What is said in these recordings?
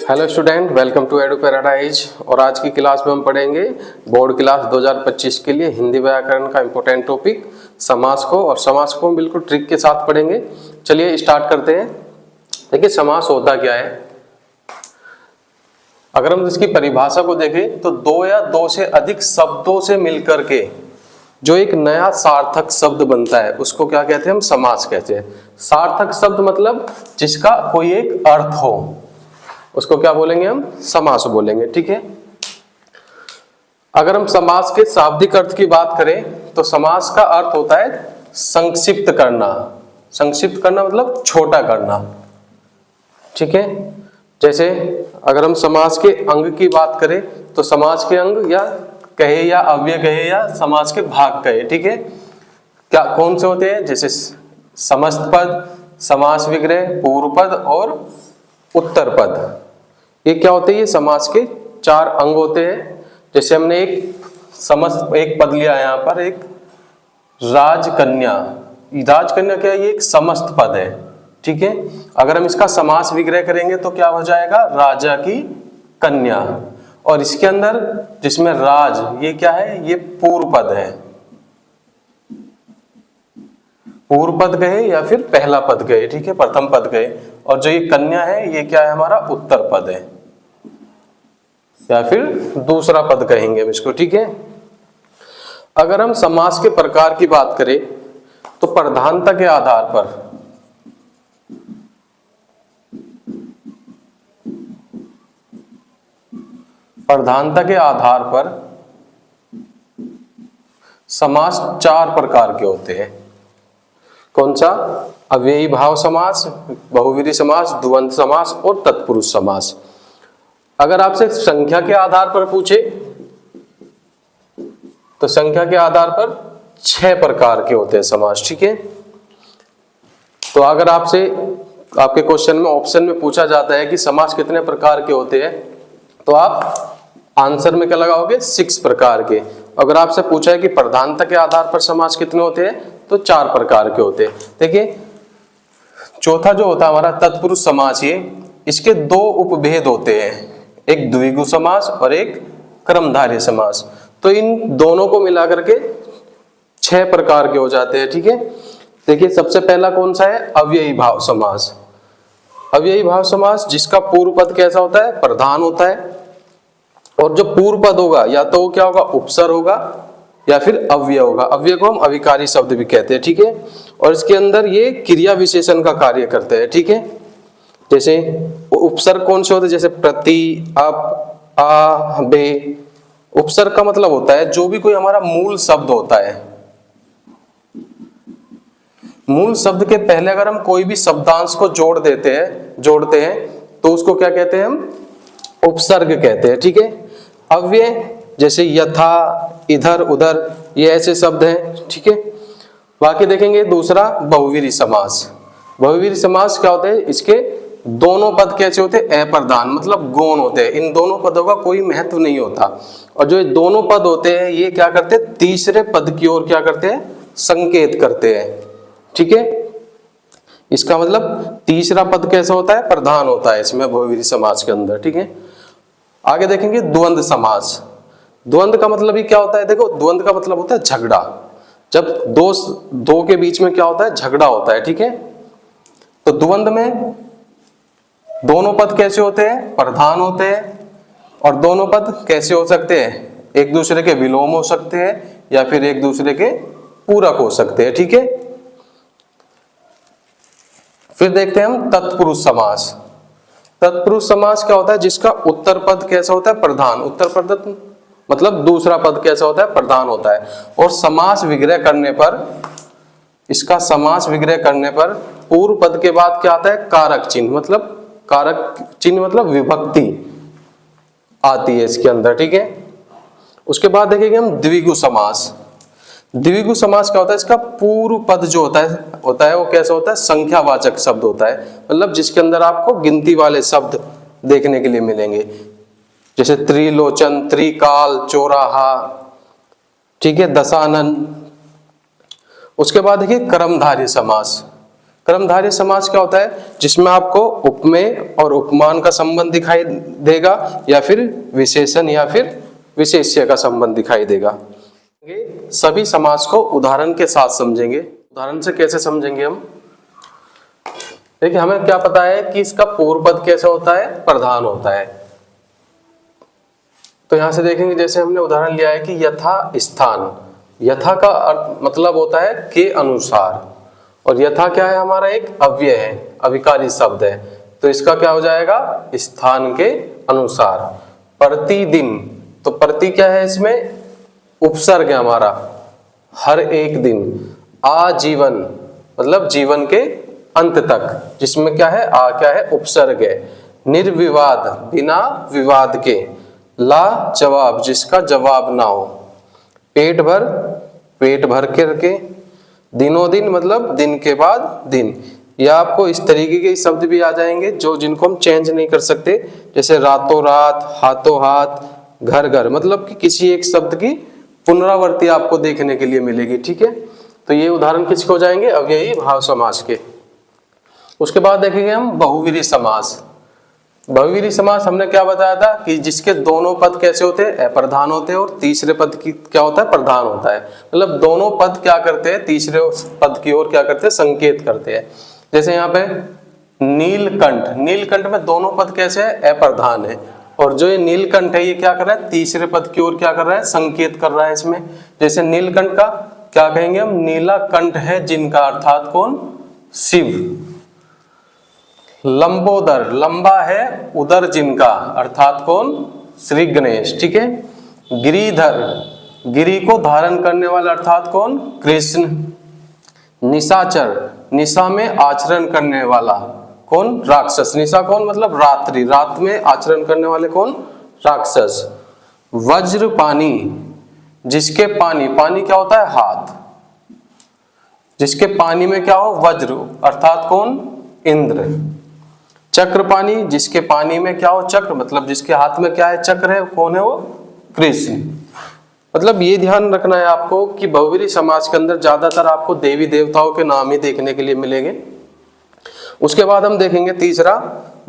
Hello student, welcome to Edu Paradise. और आज की क्लास में हम पढ़ेंगे बोर्ड क्लास 2025 के लिए हिंदी व्याकरण का इंपॉर्टेंट टॉपिक समास को। और समास को हम बिल्कुल ट्रिक के साथ पढ़ेंगे। चलिए स्टार्ट करते हैं। देखिए समास होता क्या है। अगर हम इसकी परिभाषा को देखें तो दो या दो से अधिक शब्दों से मिलकर के जो एक नया सार्थक शब्द बनता है उसको क्या कहते हैं, हम समास कहते हैं। सार्थक शब्द मतलब जिसका कोई एक अर्थ हो, उसको क्या बोलेंगे, हम समास बोलेंगे। ठीक है। अगर हम समास के शाब्दिक अर्थ की बात करें तो समास का अर्थ होता है संक्षिप्त करना। संक्षिप्त करना मतलब छोटा करना। ठीक है। जैसे अगर हम समास के अंग की बात करें तो समास के अंग या कहे या अव्यय कहे या समास के भाग कहे, ठीक है, क्या कौन से होते हैं, जैसे समस्त पद, समास विग्रह, पूर्व पद और उत्तर पद। ये क्या होते हैं, ये समास के चार अंग होते हैं। जैसे हमने एक पद लिया यहाँ पर, एक राजकन्या। राजकन्या क्या है, ये एक समस्त पद है। ठीक है। अगर हम इसका समास विग्रह करेंगे तो क्या हो जाएगा, राजा की कन्या। और इसके अंदर जिसमें राज, ये क्या है, ये पूर्व पद है। पूर्व पद कहे या फिर पहला पद कहे, ठीक है, प्रथम पद कहे। और जो ये कन्या है ये क्या है, हमारा उत्तर पद है या फिर दूसरा पद कहेंगे हम इसको। ठीक है। अगर हम समास के प्रकार की बात करें तो प्रधानता के आधार पर समास चार प्रकार के होते हैं। कौन सा, अव्ययी भाव समास, बहुव्रीहि समास, द्वंद्व समास और तत्पुरुष समास। अगर आपसे संख्या के आधार पर पूछे तो संख्या के आधार पर 6 प्रकार के होते हैं समास। ठीक है। तो अगर आपसे आपके क्वेश्चन में ऑप्शन में पूछा जाता है कि समास कितने प्रकार के होते हैं तो आप आंसर में क्या लगाओगे, 6 प्रकार के। अगर आपसे पूछा है कि प्रधानता के आधार पर समास कितने होते हैं तो 4 प्रकार के होते हैं। देखिए चौथा जो होता है हमारा तत्पुरुष समास, ये इसके 2 उपभेद होते हैं, एक द्विगु समास और एक क्रमधारय समास। तो इन दोनों को मिला करके 6 प्रकार के हो जाते हैं। ठीक है। देखिए सबसे पहला कौन सा है, अव्ययी भाव समास। अव्ययी भाव समास जिसका पूर्व पद कैसा होता है, प्रधान होता है। और जो पूर्व पद होगा या तो वो क्या होगा, उपसर्ग होगा या फिर अव्यय होगा। अव्यय को हम अविकारी शब्द भी कहते हैं। ठीक है। और इसके अंदर ये क्रिया विशेषण का कार्य करते हैं। ठीक है। जैसे उपसर्ग कौन से होते हैं, जैसे प्रति, अप, आ, बे। उपसर्ग का मतलब होता है जो भी कोई हमारा मूल शब्द होता है, मूल शब्द के पहले अगर हम कोई भी शब्दांश को जोड़ते हैं तो उसको क्या कहते हैं, हम उपसर्ग कहते हैं। ठीक है। अव्यय जैसे यथा, इधर, उधर, ये ऐसे शब्द हैं। ठीक है। बाकी देखेंगे दूसरा बहुव्रीहि समास। बहुव्रीहि समास क्या होते हैं, इसके दोनों पद कैसे होते हैं, अप्रधान मतलब गौण होते हैं। इन दोनों पदों का कोई महत्व नहीं होता। और जो ये दोनों पद होते हैं ये क्या करते हैं, तीसरे पद की ओर क्या करते हैं, संकेत करते हैं। ठीक है। इसका मतलब तीसरा पद कैसा होता है, प्रधान होता है इसमें बहुव्रीहि समास के अंदर। ठीक है। आगे देखेंगे द्वंद्व समास। द्वंद्व का मतलब ही क्या होता है, देखो द्वंद्व का मतलब होता है झगड़ा। जब दो के बीच में क्या होता है, झगड़ा होता है। ठीक है। तो द्वंद्व में दोनों पद कैसे होते हैं, प्रधान होते हैं। और दोनों पद कैसे हो सकते हैं, एक दूसरे के विलोम हो सकते हैं या फिर एक दूसरे के पूरक हो सकते हैं। ठीक है। फिर देखते हैं हम तत्पुरुष समास। तत्पुरुष समास क्या होता है, जिसका उत्तर पद कैसा होता है, प्रधान। उत्तर पद मतलब दूसरा पद कैसा होता है, प्रधान होता है। और समास विग्रह करने पर, इसका समास विग्रह करने पर पूर्व पद के बाद क्या आता है, कारक चिन्ह मतलब विभक्ति आती है इसके अंदर। ठीक है। उसके बाद देखेंगे हम द्विगु समास। द्विगु समास क्या होता है, इसका पूर्व पद जो होता है वो कैसा होता है, संख्यावाचक शब्द होता है। मतलब जिसके अंदर आपको गिनती वाले शब्द देखने के लिए मिलेंगे, जैसे त्रिलोचन, त्रिकाल, चौराहा, ठीक है, दशानन। उसके बाद देखिए कर्मधारय समास। कर्मधारय समास क्या होता है? जिसमें आपको उपमेय और उपमान का संबंध दिखाई देगा या फिर विशेषण या फिर विशेष्य का संबंध दिखाई देगा। सभी समास को उदाहरण के साथ समझेंगे। उदाहरण से कैसे समझेंगे हम? देखिए, हमें क्या पता है कि इसका पूर्व पद कैसे होता है? प्रधान होता है। तो यहां से देखेंगे, जैसे हमने उदाहरण लिया है कि यथा स्थान, यथा का अर्थ मतलब होता है के अनुसार, और यथा क्या है? हमारा एक अव्यय है, अविकारी शब्द है, तो इसका क्या हो जाएगा? स्थान के अनुसार। प्रतिदिन, तो प्रति क्या है? इसमें उपसर्ग है हमारा, हर एक दिन। आजीवन मतलब जीवन के अंत तक, जिसमें क्या है? आ क्या है? उपसर्ग है। निर्विवाद बिना विवाद के। ला जवाब जिसका जवाब ना हो। पेट भर के। दिनों दिन मतलब दिन के बाद दिन। या आपको इस तरीके के शब्द भी आ जाएंगे जो जिनको हम चेंज नहीं कर सकते, जैसे रातों रात, हाथों हाथ, घर घर, मतलब कि किसी एक शब्द की पुनरावृत्ति आपको देखने के लिए मिलेगी। ठीक है, तो ये उदाहरण किसके हो जाएंगे? अव्ययी भाव समास के। उसके बाद देखेंगे हम बहुव्रीहि समास। बहुव्रीहि समास हमने क्या बताया था कि जिसके दोनों पद कैसे होते हैं? अप्रधान होते हैं, और तीसरे पद की क्या होता है? प्रधान होता है। मतलब दोनों पद क्या करते हैं? तीसरे पद की ओर क्या करते हैं? संकेत करते हैं। जैसे यहाँ पे नीलकंठ, नीलकंठ में दोनों पद कैसे है? अप्रधान है, और जो ये नीलकंठ है ये क्या कर रहा है? तीसरे पद की ओर क्या कर रहा है? संकेत कर रहा है इसमें। जैसे नीलकंठ का क्या कहेंगे हम? नीला कंठ है जिनका, अर्थात कौन? शिव। लंबोदर, लंबा है उदर जिनका, अर्थात कौन? श्री गणेश। ठीक है। गिरिधर, गिरि को धारण करने वाला, अर्थात कौन? कृष्ण। निशाचर, निशा में आचरण करने वाला, कौन? राक्षस। निशा कौन? मतलब रात्रि, रात में आचरण करने वाले कौन? राक्षस। वज्र पानी, जिसके पानी, पानी क्या होता है? हाथ, जिसके पानी में क्या हो? वज्र, अर्थात कौन? इंद्र। चक्र पानी, जिसके पानी में क्या हो? चक्र, मतलब जिसके हाथ में क्या है? चक्र है, कौन है वो? कृष्ण। मतलब ये ध्यान रखना है आपको कि बहुव्रीहि समास के अंदर ज्यादातर आपको देवी देवताओं के नाम ही देखने के लिए मिलेंगे। उसके बाद हम देखेंगे तीसरा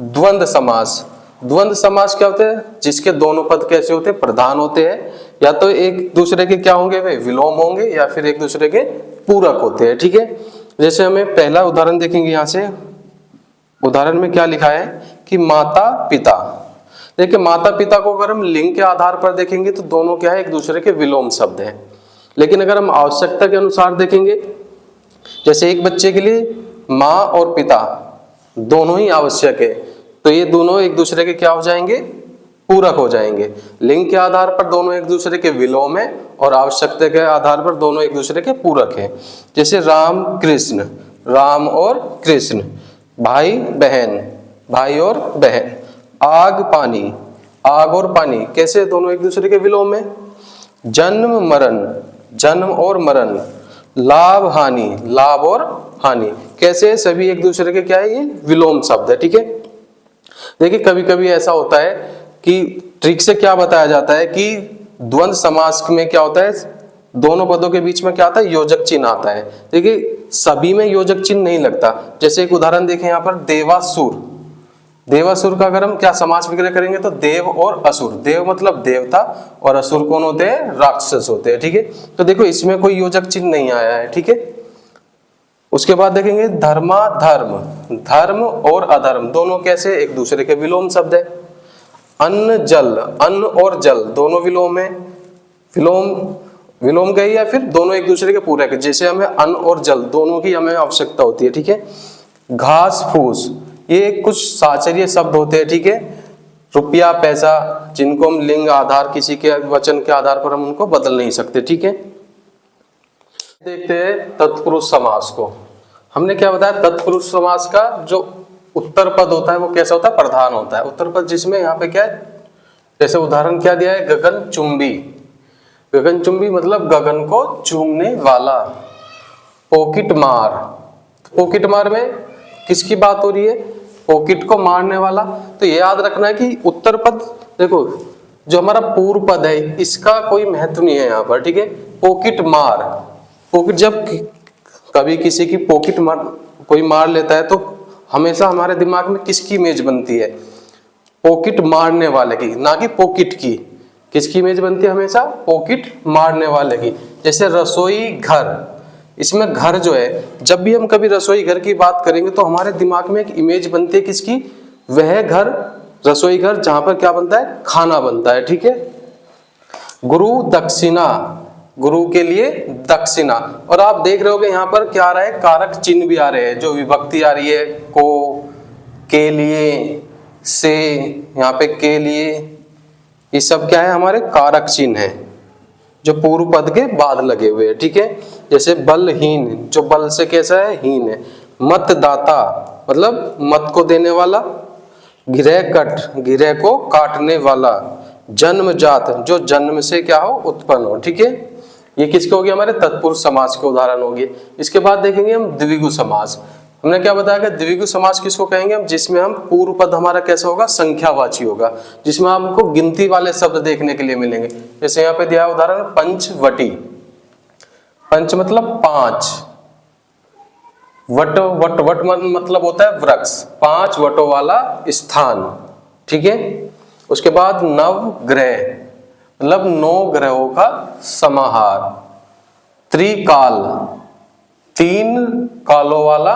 द्वंद्व समास। द्वंद्व समास क्या होते हैं? जिसके दोनों पद कैसे होते हैं? प्रधान होते हैं, या तो एक दूसरे के क्या होंगे? वे विलोम होंगे, या फिर एक दूसरे के पूरक होते हैं। ठीक है, जैसे हमें पहला उदाहरण देखेंगे। यहाँ से उदाहरण में क्या लिखा है कि माता पिता। देखिए, माता पिता को अगर हम लिंग के आधार पर देखेंगे तो दोनों क्या है? एक दूसरे के विलोम शब्द हैं। लेकिन अगर हम आवश्यकता के अनुसार देखेंगे, जैसे एक बच्चे के लिए माँ और पिता दोनों ही आवश्यक है, तो ये दोनों एक दूसरे के क्या हो जाएंगे? पूरक हो जाएंगे। लिंग के आधार पर दोनों एक दूसरे के विलोम है, और आवश्यकता के आधार पर दोनों एक दूसरे के पूरक है। जैसे राम कृष्ण, राम और कृष्ण। भाई बहन, भाई और बहन। आग पानी, आग और पानी, कैसे? दोनों एक दूसरे के विलोम है। जन्म मरण, जन्म और मरण। लाभ हानि, लाभ और हानि, कैसे? सभी एक दूसरे के क्या है? ये विलोम शब्द है। ठीक है, देखिए कभी कभी ऐसा होता है कि ट्रिक से क्या बताया जाता है कि द्वंद्व समास में क्या होता है? दोनों पदों के बीच में क्या आता है? योजक चिन्ह आता है। देखिए, सभी में योजक चिन्ह नहीं लगता। जैसे एक उदाहरण देखें यहाँ पर, देवासुर। देवासुर का अगर हम क्या समास विग्रह करेंगे तो देव और असुर। देव मतलब देवता, और असुर कौन होते हैं? राक्षस होते हैं। ठीक है, तो देखो इसमें कोई योजक चिन्ह नहीं आया है। ठीक है, उसके बाद देखेंगे धर्मा धर्म, धर्म और अधर्म दोनों कैसे? एक दूसरे के विलोम शब्द है। अन्न जल, अन्न और जल दोनों विलोम है। विलोम गई, या फिर दोनों एक दूसरे के पूरक है। जैसे हमें अन्न और जल दोनों की हमें आवश्यकता होती है। ठीक है, घास फूस, ये कुछ साचर्य शब्द होते हैं। ठीक है, रुपया पैसा, जिनको हम लिंग आधार, किसी के वचन के आधार पर हम उनको बदल नहीं सकते। ठीक है, देखते हैं तत्पुरुष समास को। हमने क्या बताया? तत्पुरुष समास का जो उत्तर पद होता है वो कैसा होता है? प्रधान होता है। उत्तर पद जिसमें यहाँ पे क्या है? जैसे उदाहरण क्या दिया है? गगन चुंबी। गगन चुंबी मतलब गगन को चूमने वाला। पॉकेट मार, पॉकेट मार में किसकी बात हो रही है? पॉकेट को मारने वाला। तो ये याद रखना है कि उत्तर पद, देखो जो हमारा पूर्व पद है इसका कोई महत्व नहीं है यहाँ पर। ठीक है, पॉकेट मार, पॉकेट, जब कभी किसी की पॉकेट कोई मार लेता है तो हमेशा हमारे दिमाग में किसकी इमेज बनती है? पॉकेट मारने वाले की, ना कि पॉकेट की। किसकी इमेज बनती है हमेशा? पॉकेट मारने वाले की। जैसे रसोई घर, इसमें घर जो है, जब भी हम कभी रसोई घर की बात करेंगे तो हमारे दिमाग में एक इमेज बनती है किसकी? वह घर, रसोई घर जहां पर क्या बनता है? खाना बनता है। ठीक है। गुरु दक्षिणा, गुरु के लिए दक्षिणा। और आप देख रहे होगे यहाँ पर क्या आ रहा है? कारक चिन्ह भी आ रहे हैं, जो विभक्ति आ रही है, को, के लिए, से, यहाँ पे के लिए, ये सब क्या है? हमारे कारक चिन्ह है जो पूर्व पद के बाद लगे हुए हैं। ठीक है। जैसे बलहीन, जो बल से कैसा है? हीन है। मतदाता मतलब मत को देने वाला। गिरह कट, गिरह को काटने वाला। जन्मजात, जो जन्म से क्या हो? उत्पन्न हो। ठीक है। ये किसके हो गए? हमारे तत्पुरुष समास के उदाहरण हो गए। इसके बाद देखेंगे हम द्विगु समास। हमने क्या बताया कि द्विगु समास किसको कहेंगे हम? जिसमें हम पूर्व पद हमारा कैसा होगा? संख्यावाची होगा, जिसमें हमको गिनती वाले शब्द देखने के लिए मिलेंगे। जैसे यहाँ पे दिया उदाहरण पंचवटी। पंच मतलब पांच, वट वट वट मतलब होता है वृक्ष, 5 वटों वाला स्थान। ठीक है। उसके बाद नवग्रह मतलब 9 ग्रहों का समाहार। त्रिकाल, 3 कालों वाला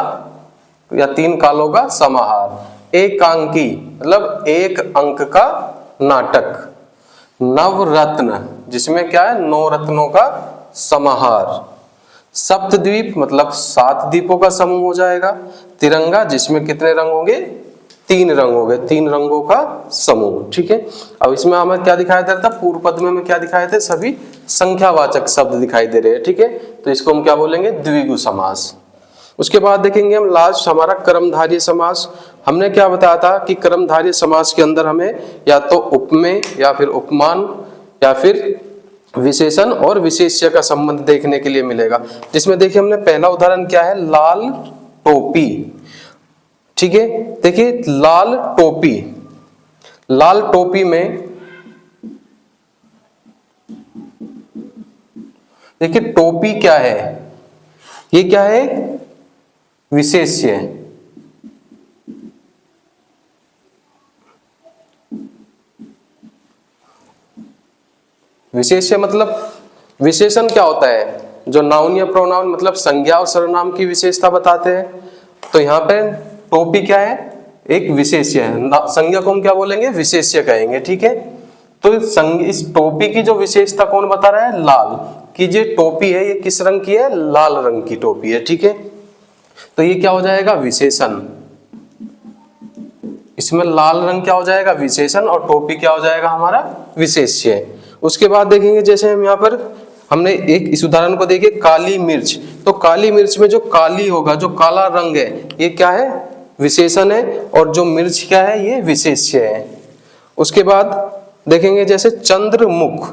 या 3 कालों का समाहार। एकांकी मतलब 1 अंक का नाटक। नवरत्न, जिसमें क्या है? 9 रत्नों का समाहार। सप्तद्वीप मतलब 7 द्वीपों का समूह हो जाएगा। तिरंगा, जिसमें कितने रंग होंगे? 3 रंग हो गए, 3 रंगों का समूह। ठीक है। अब इसमें हमें क्या दिखाई दे रहा था? पूर्व पद में हमें क्या दिखाए थे? सभी संख्यावाचक शब्द दिखाई दे रहे हैं। ठीक है। तो इसको हम क्या बोलेंगे? द्विगु समास। उसके बाद देखेंगे हम लास्ट हमारा कर्मधारय समास। हमने क्या बताया था कि कर्मधारय समास के अंदर हमें या तो उपमेय या फिर उपमान या फिर विशेषण और विशेष्य का संबंध देखने के लिए मिलेगा। जिसमें देखिए हमने पहला उदाहरण क्या है? लाल टोपी। ठीक है। देखिए लाल टोपी, लाल टोपी में देखिए टोपी क्या है? ये क्या है? विशेष्य। विशेष्य मतलब विशेषण क्या होता है? जो नाउन या प्रोनाउन मतलब संज्ञा और सर्वनाम की विशेषता बताते हैं। तो यहाँ पे टोपी क्या है? एक विशेष्य है। संज्ञा को हम क्या बोलेंगे? विशेष्य कहेंगे। ठीक है। तो इस टोपी की जो विशेषता कौन बता रहा है? लाल। कि जो टोपी है ये किस रंग की है? लाल रंग की टोपी है। ठीक है। तो ये क्या हो जाएगा? विशेषण। इसमें लाल रंग क्या हो जाएगा? विशेषण, और टोपी क्या हो जाएगा? हमारा विशेष्य। उसके बाद देखेंगे जैसे हम यहाँ पर हमने एक इस उदाहरण को देखिए, काली मिर्च। तो काली मिर्च में जो काली होगा, जो काला रंग है, ये क्या है? विशेषण है, और जो मिर्च क्या है? ये विशेष्य है। उसके बाद देखेंगे जैसे चंद्रमुख।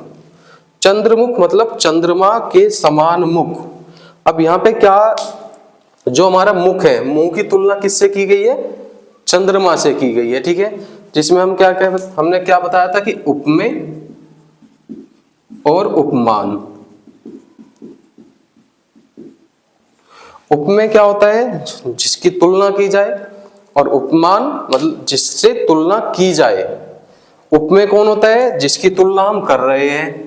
चंद्रमुख मतलब चंद्रमा के समान मुख। अब यहाँ पे क्या, जो हमारा मुख है, मुंह की तुलना किससे की गई है? चंद्रमा से की गई है। ठीक है। जिसमें हम हमने क्या बताया था कि उपमेय और उपमान। उपमेय क्या होता है? जिसकी तुलना की जाए, और उपमान मतलब जिससे तुलना की जाए। उपमेय कौन होता है? जिसकी तुलना हम कर रहे हैं,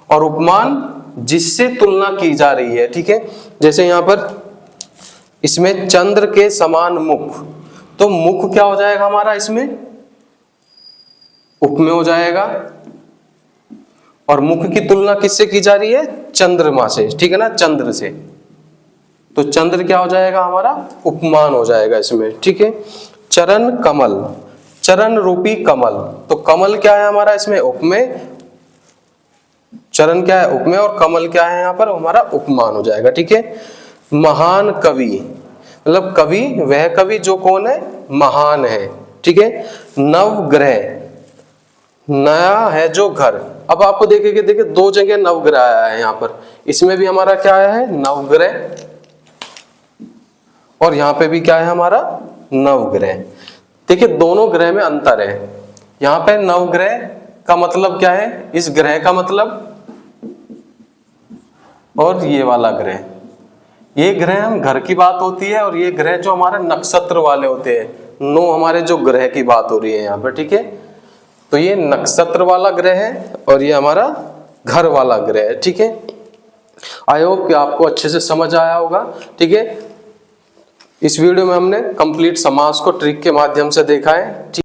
और उपमान जिससे तुलना की जा रही है। ठीक है। जैसे यहां पर इसमें चंद्र के समान मुख, तो मुख क्या हो जाएगा हमारा? इसमें उपमेय हो जाएगा, और मुख की तुलना किससे की जा रही है? चंद्रमा से। ठीक है ना? चंद्र से। तो चंद्र क्या हो जाएगा? हमारा उपमान हो जाएगा इसमें। ठीक है। चरण कमल, चरण रूपी कमल। तो कमल क्या है हमारा? इसमें उपमेय। चरण क्या है? उपमेय, और कमल क्या है? यहाँ पर हमारा उपमान हो जाएगा। ठीक है। महान कवि मतलब कवि, वह कवि जो कौन है? महान है। ठीक है। नवग्रह, नया है जो घर। अब आपको देखिए 2 जगह नवग्रह आया है यहाँ पर। इसमें भी हमारा क्या आया है? नवग्रह, और यहाँ पे भी क्या है हमारा? नवग्रह। देखिए दोनों ग्रह में अंतर है। यहाँ पे नवग्रह का मतलब क्या है? इस ग्रह का मतलब, और ये वाला ग्रह, ये ग्रह हम घर की बात होती है, और ये ग्रह जो हमारे नक्षत्र वाले होते हैं, 9 हमारे जो ग्रह की बात हो रही है यहाँ पर, ठीक है। तो ये नक्षत्र वाला ग्रह है और ये हमारा घर वाला ग्रह है, ठीक है। आई होप कि आपको अच्छे से समझ आया होगा, ठीक है। इस वीडियो में हमने कंप्लीट समास को ट्रिक के माध्यम से देखा है।